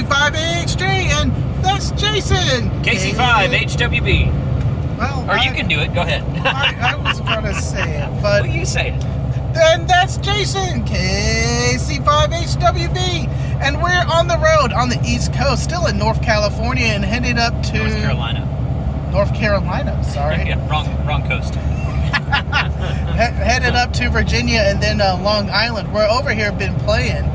KG5AHJ, and that's Jason. KC5HWB. Well, Or you can do it. Go ahead. I was going to say it, but Well, you say it. then that's Jason, KC5HWB, and we're on the road on the East Coast, still in North California, and headed up to North Carolina. North Carolina, sorry. Yeah, wrong coast. Headed up to Virginia and then Long Island. We're over here been playing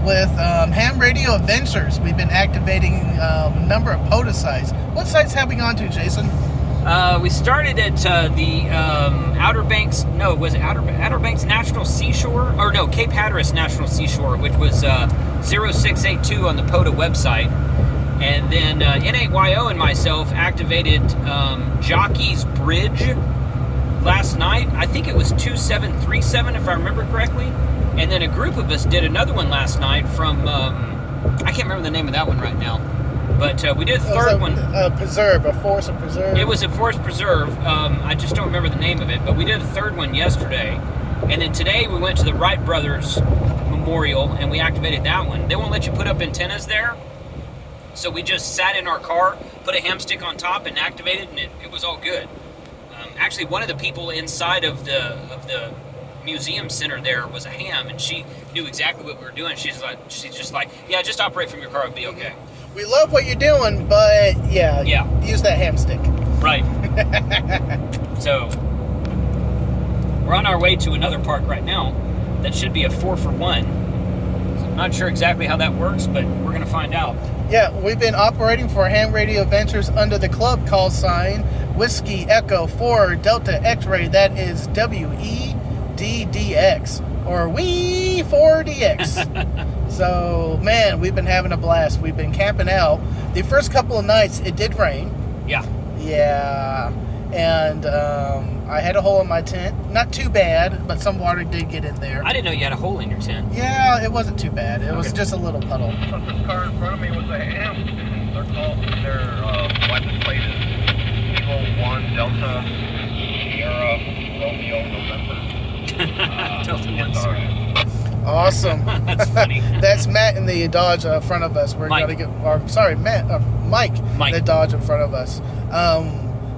with Ham Radio Adventures. We've been activating a number of POTA sites. What sites have we gone to, Jason? We started at the Outer Banks. No, was it Outer Banks National Seashore? Or no, Cape Hatteras National Seashore, which was 0682 on the POTA website. And then N8YO and myself activated Jockey's Bridge last night. I think it was 2737, if I remember correctly. And then a group of us did another one last night from I can't remember the name of that one right now. But we did a third one. A forest preserve. It was a forest preserve. I just don't remember the name of it. But we did a third one yesterday. And then today we went to the Wright Brothers Memorial and we activated that one. They won't let you put up antennas there. So we just sat in our car, put a ham stick on top and activated, and it was all good. Actually, one of the people inside of the museum center there was a ham, and she knew exactly what we were doing. She's just like, yeah, just operate from your car, it'll be okay. We love what you're doing, but yeah, use that ham stick. Right. So we're on our way to another park right now that should be a 4-for-1. So I'm not sure exactly how that works, but we're going to find out. Yeah, we've been operating for Ham Radio Adventures under the club call sign Whiskey Echo 4 Delta X-Ray. That is WEDDX or WE4DX. So, man, we've been having a blast. We've been camping out. The first couple of nights, it did rain. Yeah. Yeah. And I had a hole in my tent. Not too bad, but some water did get in there. I didn't know you had a hole in your tent. Yeah, it wasn't too bad. It was just a little puddle. This car in front of me was a ham. Their license plate is Evo 1 Delta Sierra Romeo November. Delta 1 Sierra. Awesome. That's funny. That's Matt in the Dodge in front of us. We're Mike. gonna get, Mike, Mike. the Dodge in front of us.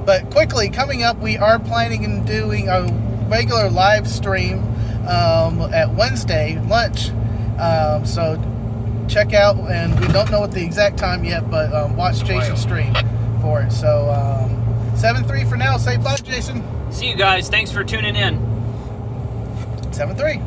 But quickly, coming up, we are planning on doing a regular live stream at Wednesday lunch. So check out, and we don't know what the exact time yet, but watch Jason's stream for it. So 7-3 for now. Say bye, Jason. See you guys. Thanks for tuning in. 7-3.